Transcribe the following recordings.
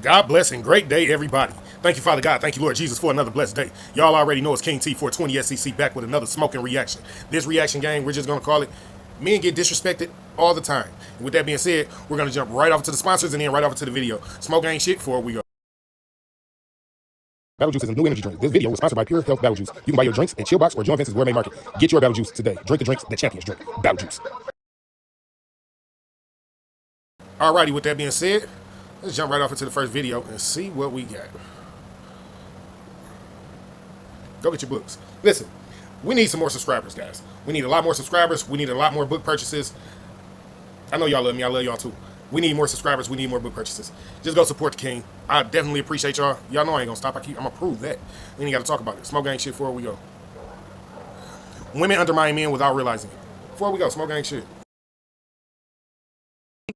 God bless and great day, everybody. Thank you, Father God. Thank you, Lord Jesus, for another blessed day. Y'all already know it's King T 420 SEC back with another smoking reaction. This reaction game, we're just going to call it Men Get Disrespected All the Time. And with that being said, we're going to jump right off to the sponsors and then right off to the video. Smoke ain't shit before we go. Battle Juice is a new energy drink. This video was sponsored by Pure Health Battle Juice. You can buy your drinks at Chillbox or Joint Vince's Gourmet Market. Get your Battle Juice today. Drink the drinks the champions drink. Battle Juice. Alrighty, with that being said, let's jump right off into the first video and see what we got. Go get your books. Listen, we need some more subscribers, guys. We need a lot more subscribers. We need a lot more book purchases. I know y'all love me. I love y'all too. We need more subscribers. We need more book purchases. Just go support the king. I definitely appreciate y'all. Y'all know I ain't gonna stop. I'm gonna prove that. We ain't gotta talk about it. Smoke gang shit before we go. Women undermine men without realizing it. Before we go, smoke gang shit.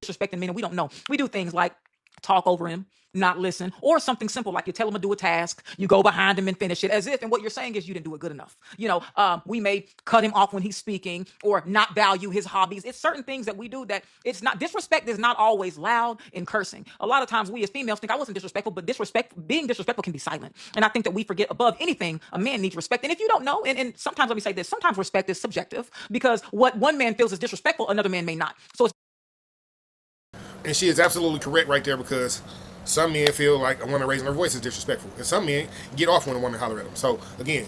Disrespecting men and we don't know. We do things like talk over him, not listen, or something simple like you tell him to do a task, you go behind him and finish it as if, and what you're saying is you didn't do it good enough. We may cut him off when he's speaking or not value his hobbies. It's certain things that we do that it's not, disrespect is not always loud and cursing. A lot of times we as females think I wasn't disrespectful, but being disrespectful can be silent. And I think that we forget above anything, a man needs respect. And if you don't know, and sometimes let me say this, sometimes respect is subjective because what one man feels is disrespectful, another man may not. So it's And she is absolutely correct right there because some men feel like a woman raising her voice is disrespectful. And some men get off when a woman holler at them. So, again,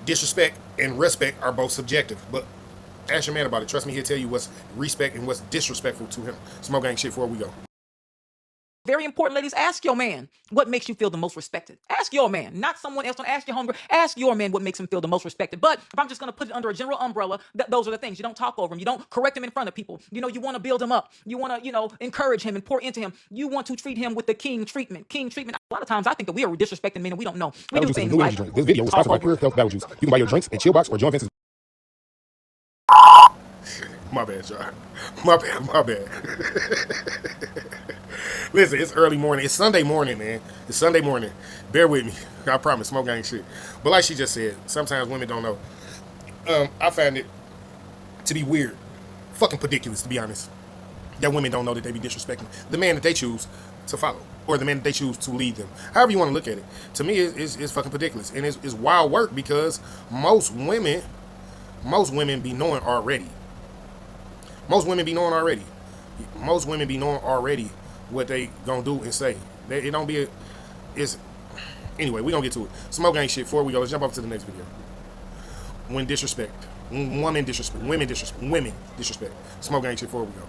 disrespect and respect are both subjective. But ask your man about it. Trust me, he'll tell you what's respect and what's disrespectful to him. Smoke gang shit before we go. very important, ladies. Ask your man what makes you feel the most respected. Ask your man, not someone else. Don't ask your homegirl. Ask your man what makes him feel the most respected. But if I'm just going to put it under a general umbrella, those are the things. You don't talk over him. You don't correct him in front of people. You want to build him up. You want to, encourage him and pour into him. You want to treat him with the king treatment. King treatment. A lot of times I think that we are disrespecting men and we don't know. We do things like This video was sponsored by Pure Health Battle Juice. You can buy your drinks at Chillbox or Joint Vince's. My bad, y'all. My bad. Listen, it's early morning. It's Sunday morning, man. It's Sunday morning. Bear with me. I promise, smoke gang shit. But like she just said, sometimes women don't know. I find it to be weird. Fucking ridiculous, to be honest. That women don't know that they be disrespecting the man that they choose to follow. Or the man that they choose to lead them. However you want to look at it. To me, it's fucking ridiculous. And it's wild work because most women be knowing already. Most women be knowing already what they gonna do and say. It don't be anyway, we gonna get to it. Smoke ain't shit before we go. Let's jump off to the next video. Women disrespect. Women disrespect. Smoke ain't shit before we go.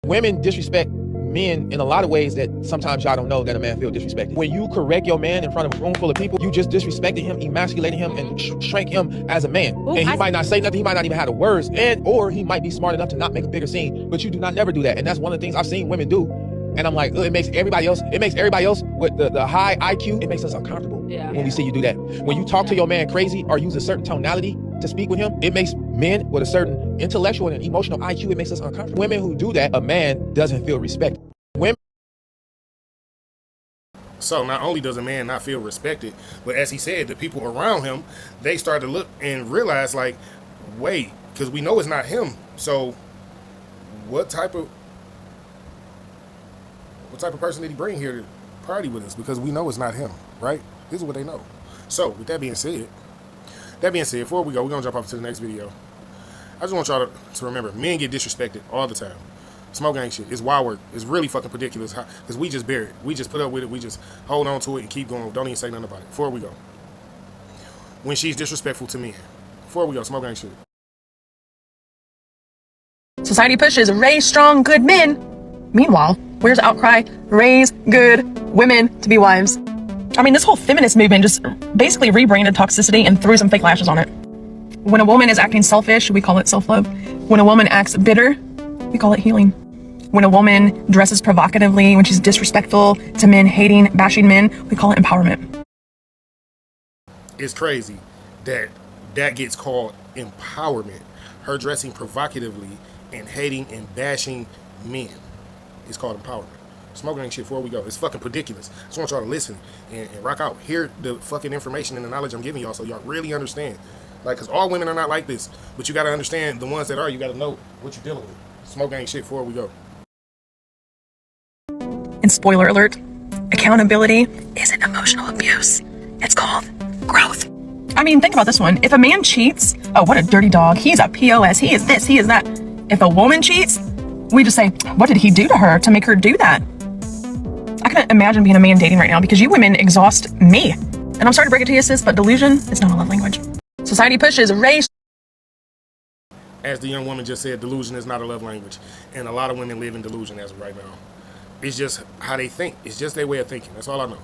Women disrespect men in a lot of ways that sometimes y'all don't know that a man feel disrespected. When you correct your man in front of a room full of people, you just disrespected him, emasculating him, and shrink him as a man. Ooh, and he might not say nothing, he might not even have the words, or he might be smart enough to not make a bigger scene, but you do not never do that. And that's one of the things I've seen women do. And I'm like, it makes everybody else with the high IQ, it makes us uncomfortable when we see you do that. When you talk to your man crazy or use a certain tonality to speak with him, it makes men with a certain intellectual and emotional IQ, it makes us uncomfortable. Women who do that, a man doesn't feel respected. Women. So not only does a man not feel respected, but as he said, the people around him, they start to look and realize like, wait, because we know it's not him. So what type of person did he bring here to party with us? Because we know it's not him, right? This is what they know. So with that being said, before we go, we're gonna jump off to the next video. I just want y'all to remember, men get disrespected all the time. Smoke gang shit. It's wild work. It's really fucking ridiculous because we just bear it. We just put up with it. We just hold on to it and keep going. Don't even say nothing about it. Before we go. When she's disrespectful to men. Before we go, smoke gang shit. Society pushes raise strong, good men. Meanwhile, where's the outcry? Raise good women to be wives. I mean, this whole feminist movement just basically rebranded toxicity and threw some fake lashes on it. When a woman is acting selfish, we call it self-love. When a woman acts bitter, we call it healing. When a woman dresses provocatively, when she's disrespectful to men, hating, bashing men, we call it empowerment. It's crazy that gets called empowerment. Her dressing provocatively and hating and bashing men is called empowerment. Smoking ain't shit before we go. It's fucking ridiculous. I just want y'all to listen and rock out. Hear the fucking information and the knowledge I'm giving y'all so y'all really understand. Like, because all women are not like this. But you got to understand the ones that are. You got to know what you're dealing with. Smoke ain't shit before we go. And spoiler alert, accountability isn't emotional abuse. It's called growth. I mean, think about this one. If a man cheats, oh, what a dirty dog. He's a POS. He is this, he is that. If a woman cheats, we just say, what did he do to her to make her do that? I couldn't imagine being a man dating right now because you women exhaust me. And I'm sorry to break it to you, sis, but delusion is not a love language. Society pushes race. As the young woman just said, delusion is not a love language. And a lot of women live in delusion as of right now. It's just how they think. It's just their way of thinking. That's all I know.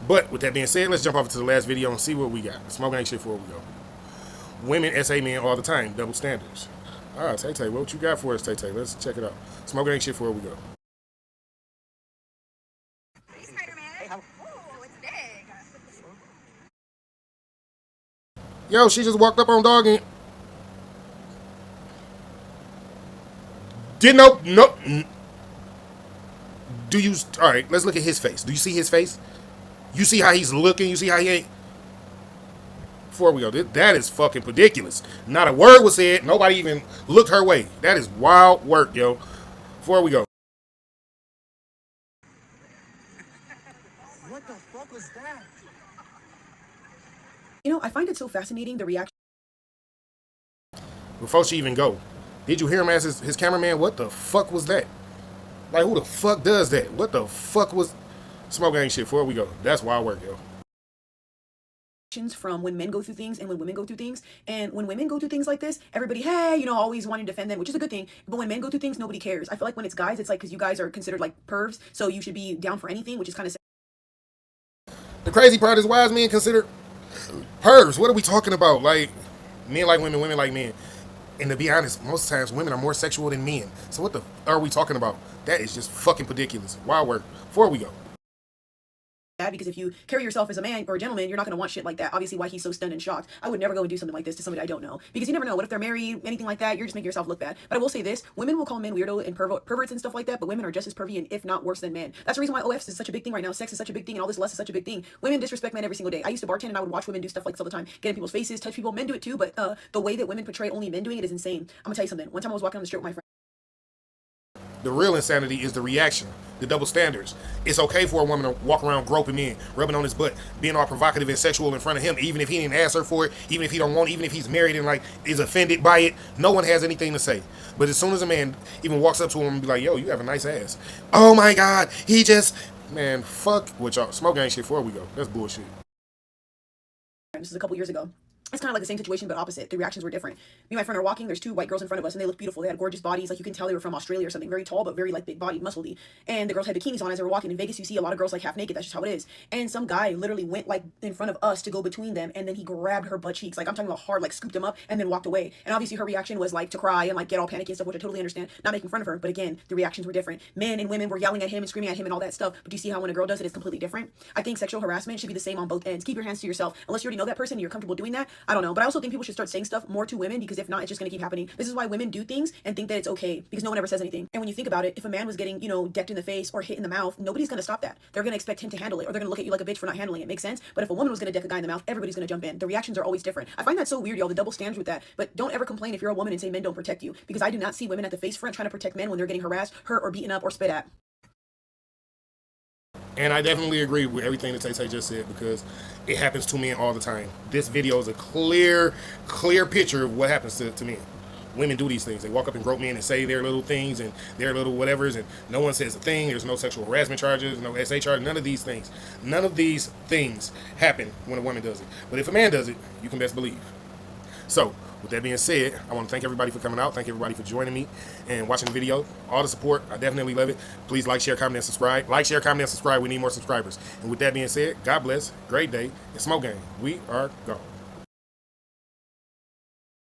But with that being said, let's jump off to the last video and see what we got. Smoking ain't shit before we go. Women SA men all the time. Double standards. All right, Tay-Tay, what you got for us, Tay-Tay? Let's check it out. Smoking ain't shit before we go. Yo, she just walked up on dog and didn't know. Nope. Do you? All right, let's look at his face. Do you see his face? You see how he's looking? You see how he ain't? Before we go, that is fucking ridiculous. Not a word was said. Nobody even looked her way. That is wild work, yo. Before we go. What the fuck was that? You know, I find it so fascinating, the reaction. Before she even go, did you hear him ask his cameraman, what the fuck was that? Like, who the fuck does that? What the fuck was... Smoke ain't shit. Before we go. That's wild work, yo. From when men go through things and when women go through things. And when women go through things like this, everybody, hey, you know, always wanting to defend them, which is a good thing. But when men go through things, nobody cares. I feel like when it's guys, it's like, because you guys are considered like pervs, so you should be down for anything, which is kind of sad. The crazy part is why is men considered pervs? What are we talking about? Like, men like women, women like men. And to be honest, most times women are more sexual than men. So what the are we talking about? That is just fucking ridiculous. Wild work. Before we go. Because if you carry yourself as a man or a gentleman, you're not going to want shit like that. Obviously, why he's so stunned and shocked. I would never go and do something like this to somebody I don't know. Because you never know. What if they're married, anything like that? You're just making yourself look bad. But I will say this. Women will call men weirdo and perverts and stuff like that, but women are just as pervy and if not worse than men. That's the reason why OFs is such a big thing right now. Sex is such a big thing and all this lust is such a big thing. Women disrespect men every single day. I used to bartend and I would watch women do stuff like this all the time. Get in people's faces, touch people. Men do it too, but the way that women portray only men doing it is insane. I'm going to tell you something. One time I was walking on the street with my friend. The real insanity is the reaction, the double standards. It's okay for a woman to walk around groping men, rubbing on his butt, being all provocative and sexual in front of him, even if he didn't ask her for it, even if he don't want it, even if he's married and like is offended by it. No one has anything to say. But as soon as a man even walks up to him and be like, yo, you have a nice ass. Oh my God, he just, man, fuck what y'all. Smoke ain't shit before we go. That's bullshit. This is a couple years ago. It's kind of like the same situation, but opposite. The reactions were different. Me and my friend are walking. There's two white girls in front of us, and they look beautiful. They had gorgeous bodies. Like, you can tell they were from Australia or something. Very tall, but very, like, big-bodied, muscly. And the girls had bikinis on as they were walking. In Vegas, you see a lot of girls, like, half naked. That's just how it is. And some guy literally went, like, in front of us to go between them, and then he grabbed her butt cheeks. Like, I'm talking about hard, like, scooped them up, and then walked away. And obviously, her reaction was, like, to cry and, like, get all panicky and stuff, which I totally understand. Not making fun of her, but again, the reactions were different. Men and women were yelling at him and screaming at him and all that stuff. But do you see how when a girl does it, it's completely different? I think sexual harassment should be the same on both ends. Keep your hands to yourself. Unless you already know that person and you're comfortable doing that, I don't know. But I also think people should start saying stuff more to women, because if not, it's just going to keep happening. This is why women do things and think that it's okay, because no one ever says anything. And when you think about it, if a man was getting, you know, decked in the face or hit in the mouth, nobody's going to stop that. They're going to expect him to handle it, or they're going to look at you like a bitch for not handling it. Makes sense? But if a woman was going to deck a guy in the mouth, everybody's going to jump in. The reactions are always different. I find that so weird, y'all, the double standards with that. But don't ever complain if you're a woman and say men don't protect you, because I do not see women at the face front trying to protect men when they're getting harassed, hurt, or beaten up or spit at. And I definitely agree with everything that Tay-Tay just said, because it happens to men all the time. This video is a clear picture of what happens to men. Women do these things. They walk up and grope men and say their little things and their little whatevers, and no one says a thing. There's no sexual harassment charges, no SA charge, none of these things. None of these things happen when a woman does it. But if a man does it, you can best believe. So, with that being said, I want to thank everybody for coming out. Thank everybody for joining me and watching the video. All the support, I definitely love it. Please like, share, comment, and subscribe. Like, share, comment, and subscribe. We need more subscribers. And with that being said, God bless, great day, and Smoke Gang. We are gone.